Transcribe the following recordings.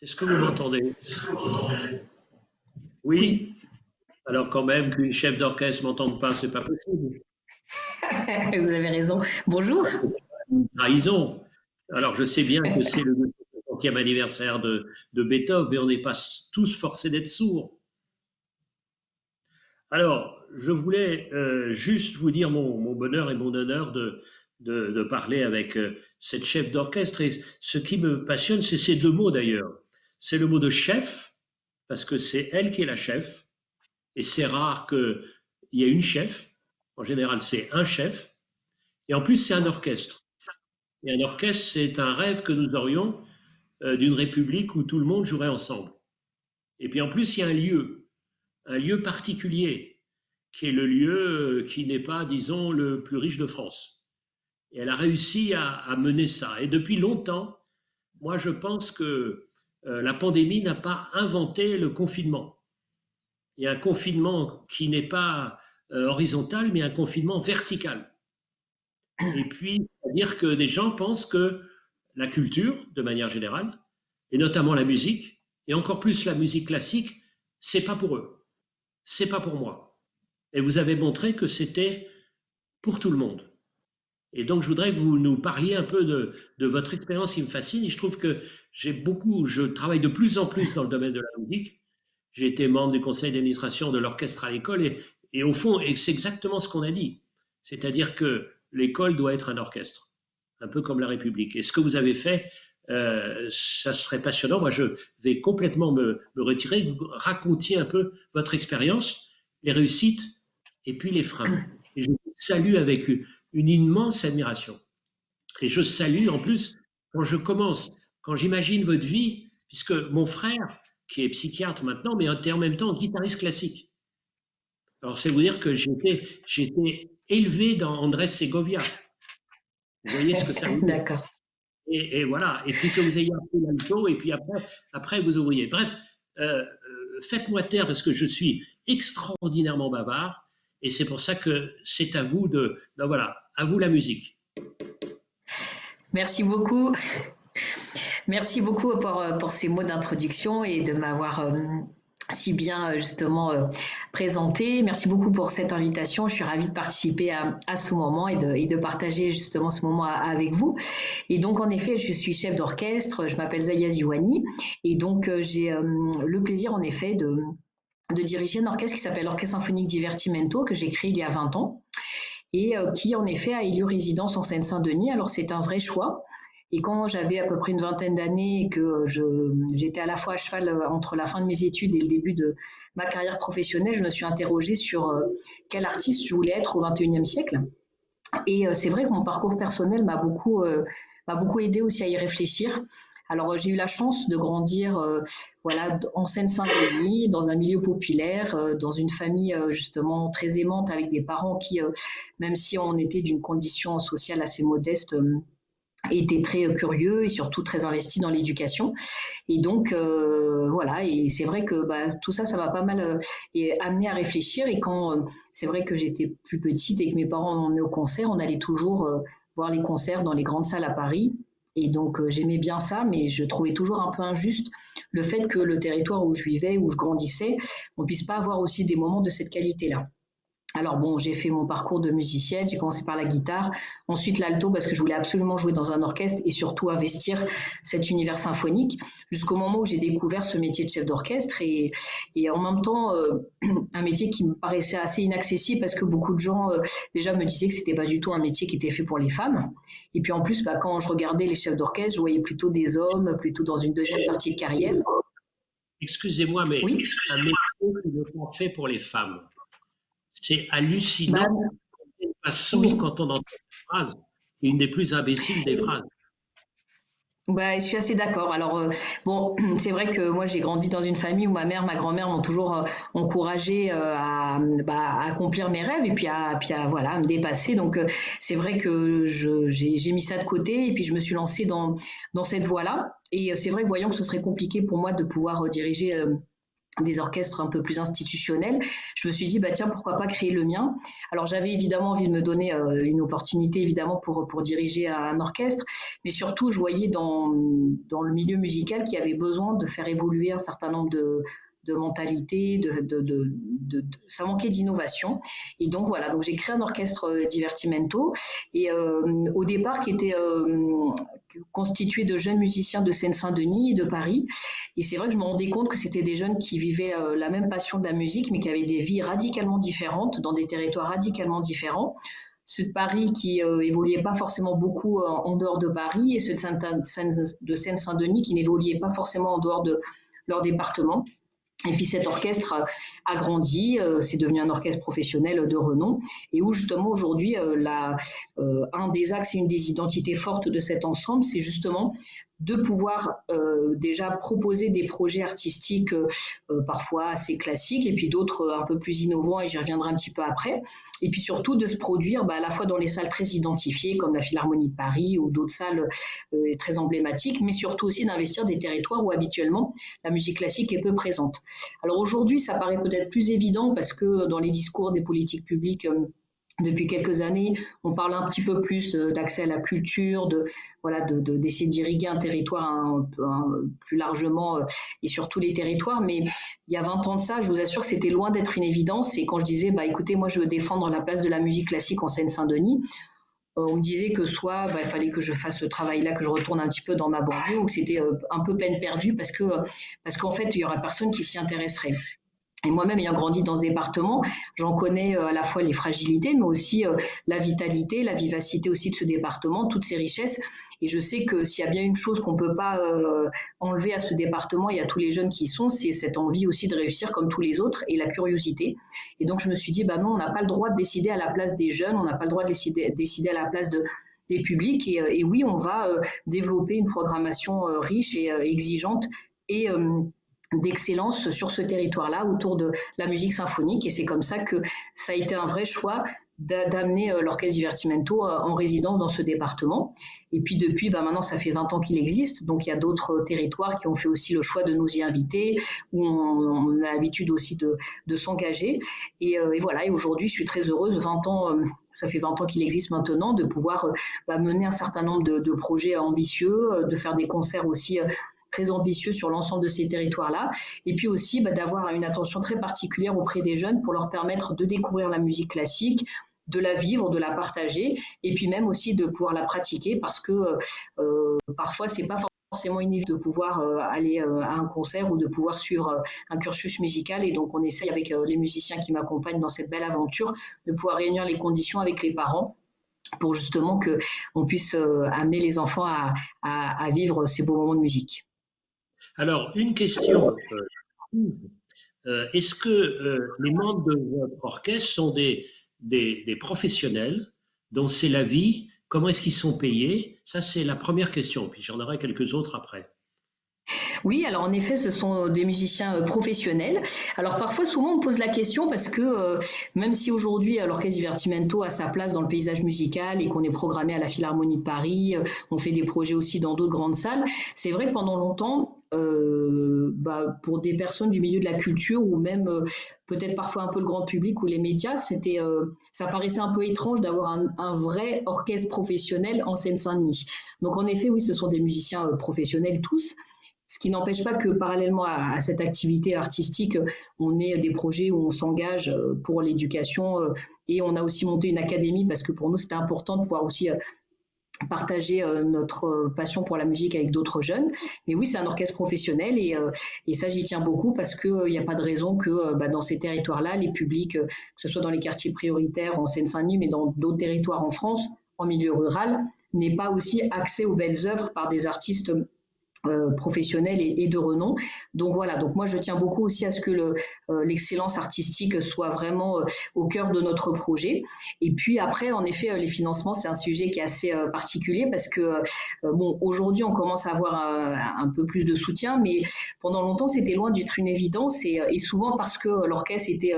Est-ce que vous m'entendez? Oui, Oui? Alors quand même qu'une chef d'orchestre m'entende pas, c'est pas possible. vous avez raison. Bonjour. Une trahison. Alors je sais bien que c'est le 250e anniversaire de Beethoven, mais on n'est pas tous forcés d'être sourds. Alors, je voulais juste vous dire mon bonheur et mon honneur de parler avec cette chef d'orchestre. Et ce qui me passionne, c'est ces deux mots d'ailleurs. C'est le mot de chef, parce que c'est elle qui est la chef. Et c'est rare qu'il y ait une chef. En général, c'est un chef. Et en plus, c'est un orchestre. Et un orchestre, c'est un rêve que nous aurions d'une république où tout le monde jouerait ensemble. Et puis en plus, il y a un lieu particulier, qui est le lieu qui n'est pas, disons, le plus riche de France. Et elle a réussi à mener ça. Et depuis longtemps, moi, je pense que la pandémie n'a pas inventé le confinement. Il y a un confinement qui n'est pas horizontal, mais un confinement vertical. Et puis, c'est-à-dire que des gens pensent que la culture, de manière générale, et notamment la musique, et encore plus la musique classique, c'est pas pour eux, c'est pas pour moi. Et vous avez montré que c'était pour tout le monde. Et donc, je voudrais que vous nous parliez un peu de votre expérience qui me fascine. Et je trouve que je travaille de plus en plus dans le domaine de la musique. J'ai été membre du conseil d'administration de l'orchestre à l'école et au fond, et c'est exactement ce qu'on a dit. C'est-à-dire que l'école doit être un orchestre, un peu comme la République. Et ce que vous avez fait, ça serait passionnant. Moi, je vais complètement me retirer, que vous racontiez un peu votre expérience, les réussites et puis les freins. Et je vous salue avec une immense admiration. Et je salue en plus, quand j'imagine votre vie, puisque mon frère, qui est psychiatre maintenant, mais était en même temps guitariste classique. Alors, c'est vous dire que j'étais élevé dans Andrés Segovia. Vous voyez ce que ça veut dire. D'accord. Et voilà. Et puis que vous ayez appris l'alto, et puis après vous ouvriez. Bref, faites-moi taire parce que je suis extraordinairement bavard. Et c'est pour ça que c'est à vous voilà, à vous la musique. Merci beaucoup. Merci beaucoup pour ces mots d'introduction et de m'avoir si bien justement présenté. Merci beaucoup pour cette invitation. Je suis ravie de participer à ce moment et de partager justement ce moment avec vous. Et donc, en effet, je suis chef d'orchestre. Je m'appelle Zaya Ziwani. Et donc, j'ai le plaisir, en effet, de diriger un orchestre qui s'appelle l'Orchestre Symphonique Divertimento, que j'ai créé il y a 20 ans et qui en effet a élu résidence en Seine-Saint-Denis. Alors c'est un vrai choix. Et quand j'avais à peu près une vingtaine d'années et que j'étais à la fois à cheval entre la fin de mes études et le début de ma carrière professionnelle, je me suis interrogée sur quel artiste je voulais être au XXIe siècle. Et c'est vrai que mon parcours personnel m'a beaucoup aidé aussi à y réfléchir. Alors j'ai eu la chance de grandir voilà en Seine-Saint-Denis, dans un milieu populaire, dans une famille justement très aimante avec des parents qui, même si on était d'une condition sociale assez modeste, étaient très curieux et surtout très investis dans l'éducation. Et donc voilà, et c'est vrai que bah, tout ça, ça m'a pas mal amené à réfléchir. Et quand c'est vrai que j'étais plus petite et que mes parents m'emmenaient au concert, on allait toujours voir les concerts dans les grandes salles à Paris. Et donc j'aimais bien ça, mais je trouvais toujours un peu injuste le fait que le territoire où je vivais, où je grandissais, on puisse pas avoir aussi des moments de cette qualité-là. Alors bon, j'ai fait mon parcours de musicienne, j'ai commencé par la guitare, ensuite l'alto parce que je voulais absolument jouer dans un orchestre et surtout investir cet univers symphonique, jusqu'au moment où j'ai découvert ce métier de chef d'orchestre et en même temps un métier qui me paraissait assez inaccessible parce que beaucoup de gens déjà me disaient que c'était pas du tout un métier qui était fait pour les femmes. Et puis en plus, bah, quand je regardais les chefs d'orchestre, je voyais plutôt des hommes, plutôt dans une deuxième partie de carrière. Excusez-moi, mais Oui, un métier qui n'est pas fait pour les femmes. C'est hallucinant. bah, On n'est pas sourd oui. quand on entend cette phrase. Une des plus imbéciles des phrases. Bah, je suis assez d'accord. Alors, bon, c'est vrai que moi, j'ai grandi dans une famille où ma mère, ma grand-mère m'ont toujours encouragée à accomplir mes rêves et voilà, à me dépasser. Donc, c'est vrai que j'ai mis ça de côté et puis je me suis lancée dans cette voie-là. Et c'est vrai que voyant que ce serait compliqué pour moi de pouvoir diriger des orchestres un peu plus institutionnels, je me suis dit, bah tiens, pourquoi pas créer le mien. Alors j'avais évidemment envie de me donner une opportunité, évidemment, pour diriger un orchestre, mais surtout, je voyais dans le milieu musical qu'il y avait besoin de faire évoluer un certain nombre de mentalités, ça manquait d'innovation. Et donc voilà, donc j'ai créé un orchestre divertimento, et au départ qui était constitué de jeunes musiciens de Seine-Saint-Denis et de Paris. Et c'est vrai que je me rendais compte que c'était des jeunes qui vivaient la même passion de la musique, mais qui avaient des vies radicalement différentes, dans des territoires radicalement différents. Ceux de Paris qui évoluaient pas forcément beaucoup en dehors de Paris, et ceux de Seine-Saint-Denis qui n'évoluaient pas forcément en dehors de leur département. Et puis cet orchestre a grandi, c'est devenu un orchestre professionnel de renom, et où justement aujourd'hui, un des axes et une des identités fortes de cet ensemble, c'est justement de pouvoir déjà proposer des projets artistiques parfois assez classiques, et puis d'autres un peu plus innovants, et j'y reviendrai un petit peu après, et puis surtout de se produire à la fois dans les salles très identifiées comme la Philharmonie de Paris ou d'autres salles très emblématiques, mais surtout aussi d'investir des territoires où habituellement la musique classique est peu présente. Alors aujourd'hui, ça paraît peut-être plus évident parce que dans les discours des politiques publiques depuis quelques années, on parle un petit peu plus d'accès à la culture, d'essayer d'irriguer un territoire plus largement et sur tous les territoires. Mais il y a 20 ans de ça, je vous assure que c'était loin d'être une évidence. Et quand je disais, écoutez, moi je veux défendre la place de la musique classique en Seine-Saint-Denis, on me disait que soit il fallait que je fasse ce travail-là, que je retourne un petit peu dans ma banlieue, ou que c'était un peu peine perdue parce qu'en fait, il y aura personne qui s'y intéresserait. Et moi-même, ayant grandi dans ce département, j'en connais à la fois les fragilités, mais aussi la vitalité, la vivacité aussi de ce département, toutes ses richesses. Et je sais que s'il y a bien une chose qu'on ne peut pas enlever à ce département et à tous les jeunes qui y sont, c'est cette envie aussi de réussir comme tous les autres et la curiosité. Et donc, je me suis dit, non, on n'a pas le droit de décider à la place des jeunes, on n'a pas le droit de décider à la place des publics. Et oui, on va développer une programmation riche et exigeante et d'excellence sur ce territoire-là autour de la musique symphonique, et c'est comme ça que ça a été un vrai choix d'amener l'orchestre Divertimento en résidence dans ce département. Et puis depuis, maintenant ça fait 20 ans qu'il existe, donc il y a d'autres territoires qui ont fait aussi le choix de nous y inviter, où on a l'habitude aussi de s'engager, et voilà, et aujourd'hui je suis très heureuse, 20 ans, ça fait 20 ans qu'il existe maintenant, de pouvoir mener un certain nombre de projets ambitieux, de faire des concerts aussi très ambitieux sur l'ensemble de ces territoires-là, et puis aussi d'avoir une attention très particulière auprès des jeunes pour leur permettre de découvrir la musique classique, de la vivre, de la partager, et puis même aussi de pouvoir la pratiquer, parce que parfois c'est pas forcément inévitable de pouvoir aller à un concert ou de pouvoir suivre un cursus musical, et donc on essaye avec les musiciens qui m'accompagnent dans cette belle aventure de pouvoir réunir les conditions avec les parents pour justement qu'on puisse amener les enfants à vivre ces beaux moments de musique. Alors, une question. Est-ce que les membres de votre orchestre sont des professionnels dont c'est la vie? Comment est-ce qu'ils sont payés? Ça, c'est la première question. Puis j'en aurai quelques autres après. Oui, alors en effet, ce sont des musiciens professionnels. Alors parfois, souvent, on me pose la question parce que même si aujourd'hui l'Orchestre Divertimento a sa place dans le paysage musical et qu'on est programmé à la Philharmonie de Paris, on fait des projets aussi dans d'autres grandes salles, c'est vrai que pendant longtemps, pour des personnes du milieu de la culture ou même peut-être parfois un peu le grand public ou les médias, ça paraissait un peu étrange d'avoir un vrai orchestre professionnel en Seine-Saint-Denis. Donc en effet, oui, ce sont des musiciens professionnels tous. Ce qui n'empêche pas que parallèlement à cette activité artistique, on ait des projets où on s'engage pour l'éducation, et on a aussi monté une académie parce que pour nous c'était important de pouvoir aussi partager notre passion pour la musique avec d'autres jeunes. Mais oui, c'est un orchestre professionnel, et ça j'y tiens beaucoup parce qu'il n'y a pas de raison que dans ces territoires-là, les publics, que ce soit dans les quartiers prioritaires en Seine-Saint-Denis, mais dans d'autres territoires en France, en milieu rural, n'aient pas aussi accès aux belles œuvres par des artistes professionnels et de renom. Donc voilà, donc moi je tiens beaucoup aussi à ce que l'excellence artistique soit vraiment au cœur de notre projet. Et puis après, en effet, les financements, c'est un sujet qui est assez particulier parce que aujourd'hui on commence à avoir un peu plus de soutien, mais pendant longtemps c'était loin d'être une évidence, et souvent parce que l'orchestre était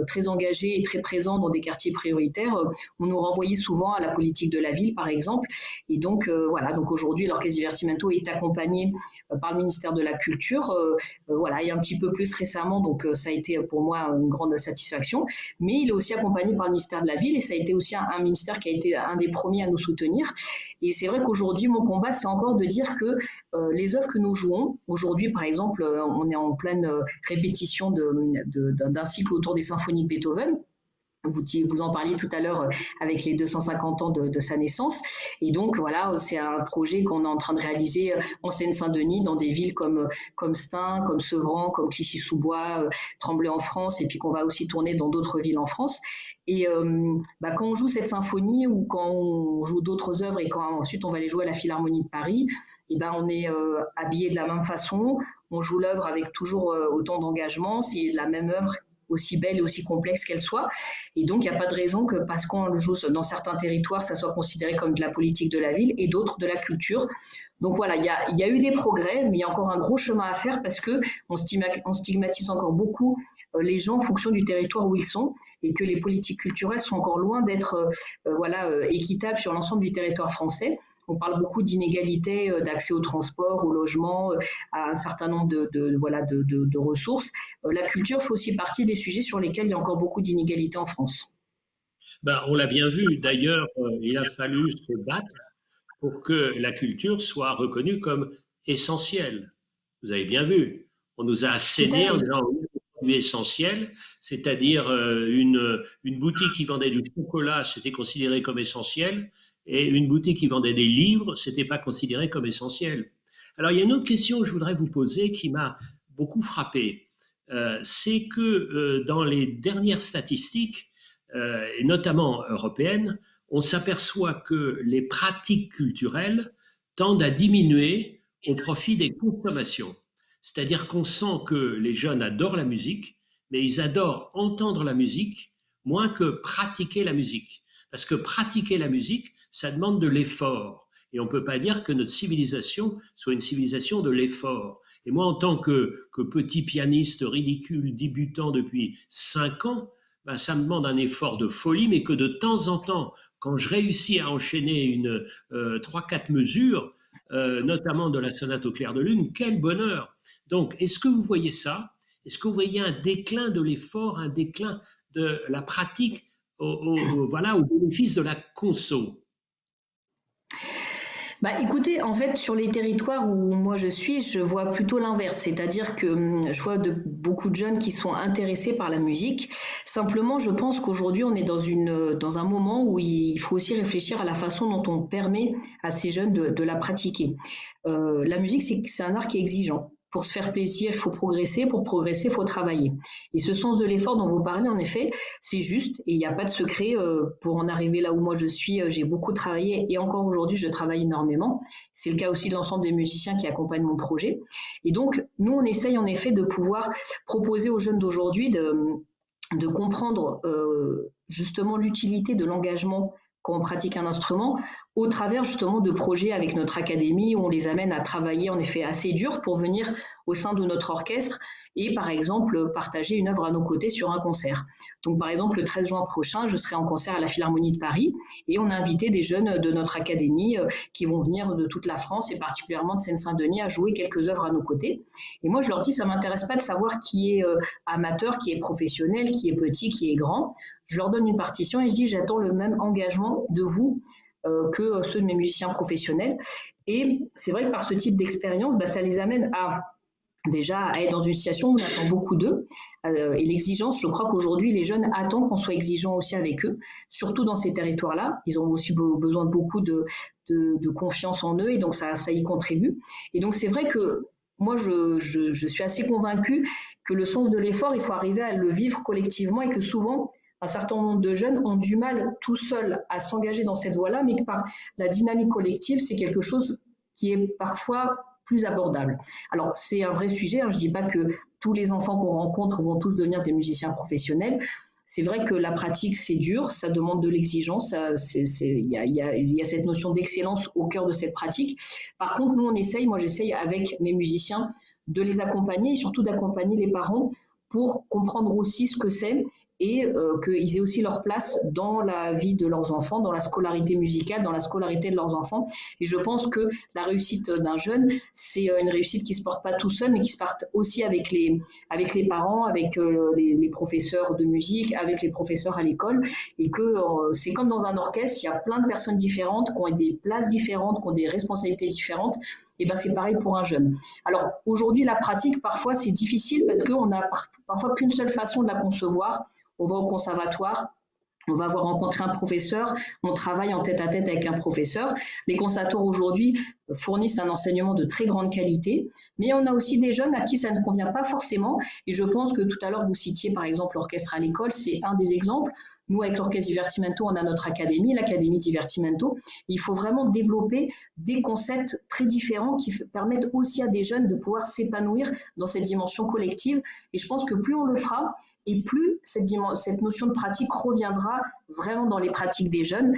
très engagé et très présent dans des quartiers prioritaires, on nous renvoyait souvent à la politique de la ville par exemple. Et donc voilà, donc aujourd'hui l'orchestre Divertimento est accompagné accompagnés par le ministère de la Culture, voilà, et un petit peu plus récemment, donc ça a été pour moi une grande satisfaction, mais il est aussi accompagné par le ministère de la Ville, et ça a été aussi un ministère qui a été un des premiers à nous soutenir. Et c'est vrai qu'aujourd'hui, mon combat, c'est encore de dire que les œuvres que nous jouons, aujourd'hui par exemple, on est en pleine répétition d'un cycle autour des symphonies de Beethoven. Vous en parliez tout à l'heure avec les 250 ans de sa naissance. Et donc, voilà, c'est un projet qu'on est en train de réaliser en Seine-Saint-Denis, dans des villes comme Stein, comme Sevran, comme Clichy-sous-Bois, Tremblay en France, et puis qu'on va aussi tourner dans d'autres villes en France. Et quand on joue cette symphonie ou quand on joue d'autres œuvres et quand ensuite on va les jouer à la Philharmonie de Paris, et ben on est habillé de la même façon, on joue l'œuvre avec toujours autant d'engagement, c'est la même œuvre aussi belle et aussi complexe qu'elle soit. Et donc, il n'y a pas de raison que parce qu'on le joue dans certains territoires, ça soit considéré comme de la politique de la ville et d'autres de la culture. Donc voilà, il y a eu des progrès, mais il y a encore un gros chemin à faire parce qu'on stigmatise encore beaucoup les gens en fonction du territoire où ils sont et que les politiques culturelles sont encore loin d'être équitables sur l'ensemble du territoire français. On parle beaucoup d'inégalités d'accès au transport, au logement, à un certain nombre de ressources. La culture fait aussi partie des sujets sur lesquels il y a encore beaucoup d'inégalités en France. Ben, on l'a bien vu. D'ailleurs, il a fallu se battre pour que la culture soit reconnue comme essentielle. Vous avez bien vu. On nous a Tout à assénés en fait. disant oui, c'est un produit essentiel, c'est-à-dire une boutique qui vendait du chocolat, c'était considéré comme essentiel, et une boutique qui vendait des livres, c'était pas considéré comme essentiel. Alors, il y a une autre question que je voudrais vous poser qui m'a beaucoup frappé. C'est que dans les dernières statistiques, et notamment européennes, on s'aperçoit que les pratiques culturelles tendent à diminuer au profit des consommations. C'est-à-dire qu'on sent que les jeunes adorent la musique, mais ils adorent entendre la musique moins que pratiquer la musique. Parce que pratiquer la musique, ça demande de l'effort. Et on ne peut pas dire que notre civilisation soit une civilisation de l'effort. Et moi, en tant que petit pianiste ridicule débutant depuis 5 ans, ben, ça me demande un effort de folie, mais que de temps en temps, quand je réussis à enchaîner 3-4 mesures, notamment de la sonate au clair de lune, quel bonheur. Donc, est-ce que vous voyez ça? Est-ce que vous voyez un déclin de l'effort, un déclin de la pratique au bénéfice de la conso? Bah, écoutez, en fait, sur les territoires où moi je suis, je vois plutôt l'inverse, c'est-à-dire que je vois beaucoup de jeunes qui sont intéressés par la musique. Simplement, je pense qu'aujourd'hui, on est dans un moment où il faut aussi réfléchir à la façon dont on permet à ces jeunes de la pratiquer. La musique, c'est un art qui est exigeant. Pour se faire plaisir, il faut progresser. Pour progresser, il faut travailler. Et ce sens de l'effort dont vous parlez, en effet, c'est juste. Et il n'y a pas de secret. Pour en arriver là où moi je suis, j'ai beaucoup travaillé. Et encore aujourd'hui, je travaille énormément. C'est le cas aussi de l'ensemble des musiciens qui accompagnent mon projet. Et donc, nous, on essaye en effet de pouvoir proposer aux jeunes d'aujourd'hui de comprendre justement l'utilité de l'engagement quand on pratique un instrument, au travers justement de projets avec notre académie où on les amène à travailler en effet assez dur pour venir au sein de notre orchestre et par exemple partager une œuvre à nos côtés sur un concert. Donc par exemple le 13 juin prochain, je serai en concert à la Philharmonie de Paris et on a invité des jeunes de notre académie qui vont venir de toute la France et particulièrement de Seine-Saint-Denis à jouer quelques œuvres à nos côtés. Et moi je leur dis, ça ne m'intéresse pas de savoir qui est amateur, qui est professionnel, qui est petit, qui est grand. Je leur donne une partition et je dis, j'attends le même engagement de vous que ceux de mes musiciens professionnels. Et c'est vrai que par ce type d'expérience, ça les amène déjà à être dans une situation où on attend beaucoup d'eux. Et l'exigence, je crois qu'aujourd'hui, les jeunes attendent qu'on soit exigeant aussi avec eux, surtout dans ces territoires-là. Ils ont aussi besoin de beaucoup de confiance en eux et donc ça y contribue. Et donc c'est vrai que moi, je suis assez convaincue que le sens de l'effort, il faut arriver à le vivre collectivement et que souvent, un certain nombre de jeunes ont du mal tout seuls à s'engager dans cette voie-là, mais que par la dynamique collective, c'est quelque chose qui est parfois plus abordable. Alors, c'est un vrai sujet, hein, je ne dis pas que tous les enfants qu'on rencontre vont tous devenir des musiciens professionnels. C'est vrai que la pratique, c'est dur, ça demande de l'exigence, il y a cette notion d'excellence au cœur de cette pratique. Par contre, nous, moi j'essaye avec mes musiciens de les accompagner et surtout d'accompagner les parents pour comprendre aussi ce que c'est et qu'ils aient aussi leur place dans la vie de leurs enfants, dans la scolarité musicale, dans la scolarité de leurs enfants. Et je pense que la réussite d'un jeune, c'est une réussite qui ne se porte pas tout seul, mais qui se porte aussi avec les parents, avec les professeurs de musique, avec les professeurs à l'école, et que c'est comme dans un orchestre, il y a plein de personnes différentes, qui ont des places différentes, qui ont des responsabilités différentes. Et ben c'est pareil pour un jeune. Alors aujourd'hui, la pratique, parfois, c'est difficile parce qu'on n'a parfois qu'une seule façon de la concevoir. On va au conservatoire, on va avoir rencontré un professeur, on travaille en tête-à-tête avec un professeur. Les conservatoires aujourd'hui fournissent un enseignement de très grande qualité, mais on a aussi des jeunes à qui ça ne convient pas forcément. Et je pense que tout à l'heure, vous citiez par exemple l'orchestre à l'école, c'est un des exemples. Nous, avec l'orchestre Divertimento, on a notre académie, l'Académie Divertimento. Il faut vraiment développer des concepts très différents qui permettent aussi à des jeunes de pouvoir s'épanouir dans cette dimension collective. Et je pense que plus on le fera, et plus cette notion de pratique reviendra vraiment dans les pratiques des jeunes.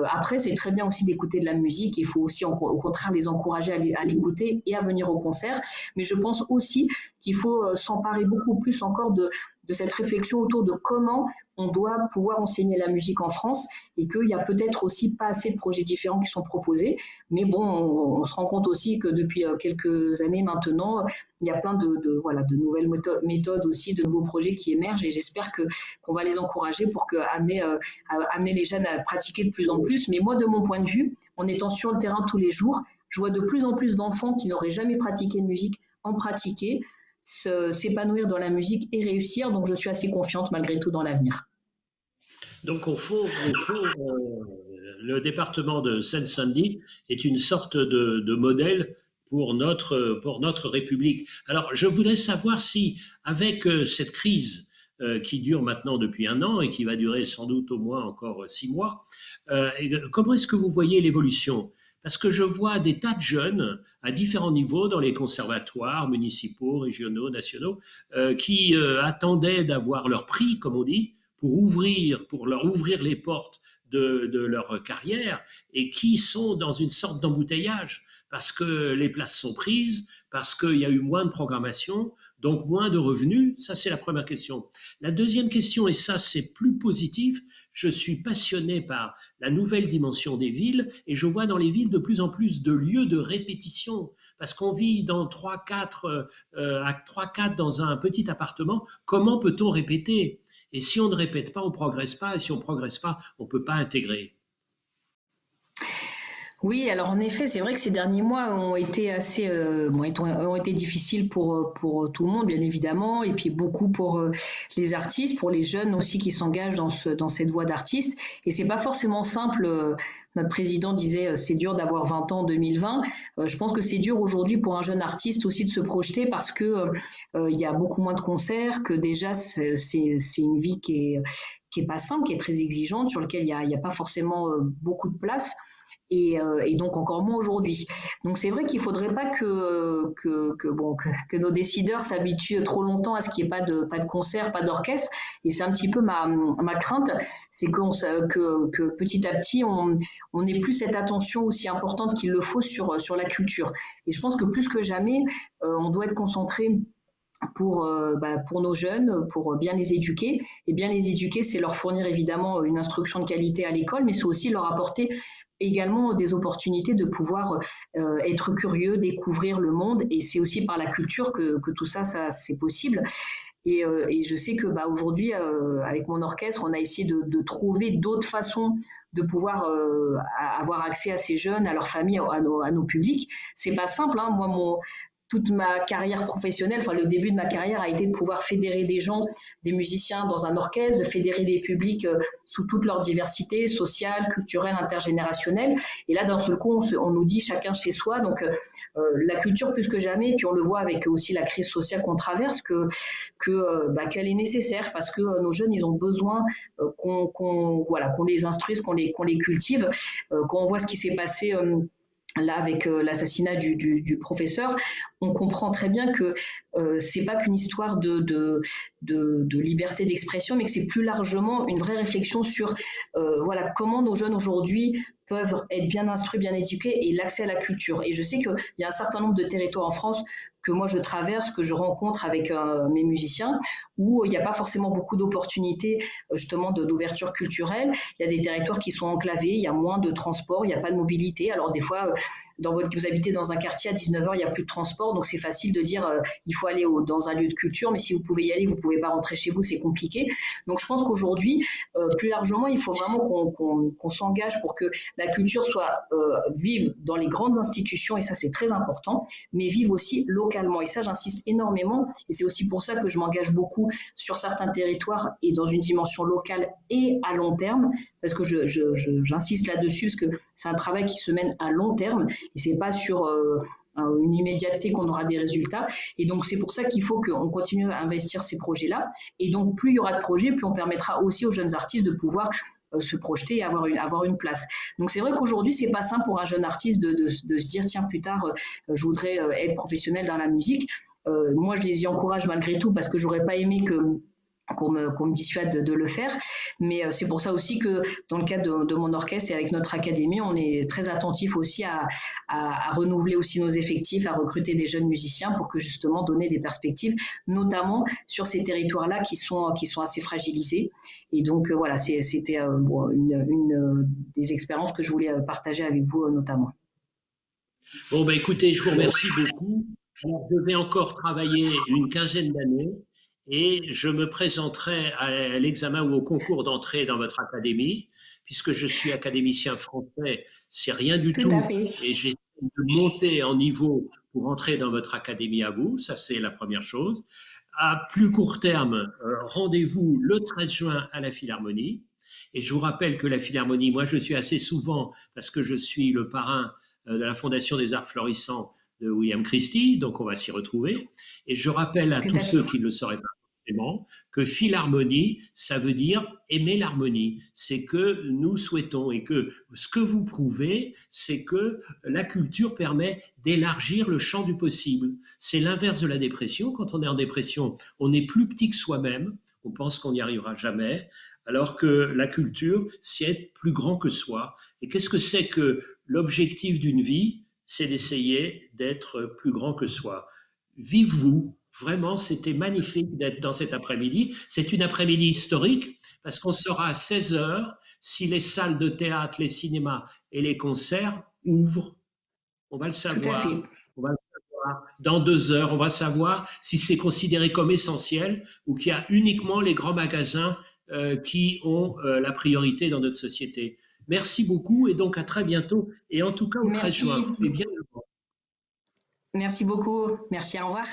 Après, c'est très bien aussi d'écouter de la musique. Il faut aussi, au contraire, les encourager à l'écouter et à venir au concert. Mais je pense aussi qu'il faut s'emparer beaucoup plus encore de cette réflexion autour de comment on doit pouvoir enseigner la musique en France et qu'il y a peut-être aussi pas assez de projets différents qui sont proposés. Mais bon, on se rend compte aussi que depuis quelques années maintenant, il y a plein de nouvelles méthodes aussi, de nouveaux projets qui émergent et j'espère qu'on va les encourager pour amener les jeunes à pratiquer de plus en plus. Mais moi, de mon point de vue, en étant sur le terrain tous les jours, je vois de plus en plus d'enfants qui n'auraient jamais pratiqué de musique en pratiquer, s'épanouir dans la musique et réussir. Donc, je suis assez confiante malgré tout dans l'avenir. Donc, le département de Seine-Saint-Denis est une sorte de modèle pour notre République. Alors, je voudrais savoir si, avec cette crise qui dure maintenant depuis 1 an et qui va durer sans doute au moins encore 6 mois, comment est-ce que vous voyez l'évolution? Parce que je vois des tas de jeunes à différents niveaux dans les conservatoires municipaux, régionaux, nationaux, qui attendaient d'avoir leur prix, comme on dit, pour leur ouvrir les portes de leur carrière et qui sont dans une sorte d'embouteillage parce que les places sont prises, parce qu'il y a eu moins de programmation, donc moins de revenus. Ça, c'est la première question. La deuxième question, et ça, c'est plus positif, je suis passionné par la nouvelle dimension des villes et je vois dans les villes de plus en plus de lieux de répétition parce qu'on vit dans 3-4 dans un petit appartement. Comment peut-on répéter? Et si on ne répète pas, on ne progresse pas. Et si on ne progresse pas, on ne peut pas intégrer. Oui, alors en effet, c'est vrai que ces derniers mois ont été ont été difficiles pour tout le monde, bien évidemment, et puis beaucoup pour les artistes, pour les jeunes aussi qui s'engagent dans cette voie d'artiste. Et c'est pas forcément simple. Notre président disait c'est dur d'avoir 20 ans en 2020. Je pense que c'est dur aujourd'hui pour un jeune artiste aussi de se projeter parce que il y a beaucoup moins de concerts, que déjà c'est une vie qui est pas simple, qui est très exigeante, sur laquelle il y a pas forcément beaucoup de place et donc encore moins aujourd'hui. Donc c'est vrai qu'il ne faudrait pas que nos décideurs s'habituent trop longtemps à ce qu'il n'y ait pas de concert, pas d'orchestre. Et c'est un petit peu ma crainte, c'est que petit à petit, on n'ait plus cette attention aussi importante qu'il le faut sur la culture. Et je pense que plus que jamais, on doit être concentré pour nos jeunes, pour bien les éduquer. Et bien les éduquer, c'est leur fournir évidemment une instruction de qualité à l'école, mais c'est aussi leur apporter également des opportunités de pouvoir être curieux, découvrir le monde. Et c'est aussi par la culture que tout ça c'est possible. Et je sais que aujourd'hui, avec mon orchestre, on a essayé de trouver d'autres façons de pouvoir avoir accès à ces jeunes, à leurs familles, à nos publics. C'est pas simple, hein. Moi, toute ma carrière professionnelle, enfin le début de ma carrière a été de pouvoir fédérer des gens, des musiciens dans un orchestre, de fédérer des publics sous toute leur diversité sociale, culturelle, intergénérationnelle. Et là, d'un seul coup, on nous dit chacun chez soi. Donc, la culture plus que jamais, et puis on le voit avec aussi la crise sociale qu'on traverse, qu'elle est nécessaire parce que nos jeunes, ils ont besoin qu'on les instruise, qu'on les cultive. Quand on voit ce qui s'est passé là avec l'assassinat du professeur, on comprend très bien que c'est pas qu'une histoire de liberté d'expression, mais que c'est plus largement une vraie réflexion sur comment nos jeunes aujourd'hui peuvent être bien instruits, bien éduqués et l'accès à la culture. Et je sais qu'il y a un certain nombre de territoires en France que moi je traverse, que je rencontre avec mes musiciens, où il n'y a pas forcément beaucoup d'opportunités justement d'ouverture culturelle. Il y a des territoires qui sont enclavés, il y a moins de transport, il n'y a pas de mobilité. Alors des fois, vous habitez dans un quartier à 19h, il n'y a plus de transport, donc c'est facile de dire il faut aller dans un lieu de culture, mais si vous pouvez y aller, vous ne pouvez pas rentrer chez vous, c'est compliqué. Donc je pense qu'aujourd'hui, plus largement, il faut vraiment qu'on s'engage pour que la culture soit vive dans les grandes institutions, et ça c'est très important, mais vive aussi localement. Et ça, j'insiste énormément, et c'est aussi pour ça que je m'engage beaucoup sur certains territoires et dans une dimension locale et à long terme, parce que j'insiste là-dessus, parce que c'est un travail qui se mène à long terme, et c'est pas sur une immédiateté qu'on aura des résultats. Et donc, c'est pour ça qu'il faut qu'on continue à investir ces projets-là. Et donc, plus il y aura de projets, plus on permettra aussi aux jeunes artistes de pouvoir se projeter et avoir une place. Donc, c'est vrai qu'aujourd'hui, c'est pas simple pour un jeune artiste de se dire, tiens, plus tard, je voudrais être professionnel dans la musique. Moi, je les y encourage malgré tout parce que j'aurais pas aimé qu'on me dissuade de le faire. Mais c'est pour ça aussi que dans le cadre de mon orchestre et avec notre académie, on est très attentif aussi à renouveler aussi nos effectifs, à recruter des jeunes musiciens pour que justement donner des perspectives, notamment sur ces territoires-là qui sont assez fragilisés. Et donc voilà, c'était une des expériences que je voulais partager avec vous notamment. Bon, ben écoutez, je vous remercie beaucoup. Alors, je vais encore travailler une quinzaine d'années et je me présenterai à l'examen ou au concours d'entrée dans votre académie, puisque je suis académicien français, c'est rien du Tout à tout, fait. et j'essaie de monter en niveau pour entrer dans votre académie à vous, ça c'est la première chose. À plus court terme, rendez-vous le 13 juin à la Philharmonie. Et je vous rappelle que la Philharmonie, moi je suis assez souvent, parce que je suis le parrain de la Fondation des Arts Florissants de William Christie, donc on va s'y retrouver. Et je rappelle à Tout tous à ceux fait. qui ne le sauraient pas forcément que Philharmonie, ça veut dire aimer l'harmonie. C'est que nous souhaitons et que ce que vous prouvez, c'est que la culture permet d'élargir le champ du possible. C'est l'inverse de la dépression. Quand on est en dépression, on est plus petit que soi-même, on pense qu'on n'y arrivera jamais, alors que la culture, c'est être plus grand que soi. Et qu'est-ce que c'est que l'objectif d'une vie? C'est d'essayer d'être plus grand que soi. Vive-vous. Vraiment, c'était magnifique d'être dans cet après-midi. C'est une après-midi historique parce qu'on saura à 16 heures si les salles de théâtre, les cinémas et les concerts ouvrent. On va le Tout à fait. savoir. On va le savoir. Dans 2 heures, on va savoir si c'est considéré comme essentiel ou qu'il y a uniquement les grands magasins qui ont la priorité dans notre société. Merci beaucoup et donc à très bientôt et en tout cas au 13 juin. Merci. Et bien Merci beaucoup. Merci, au revoir.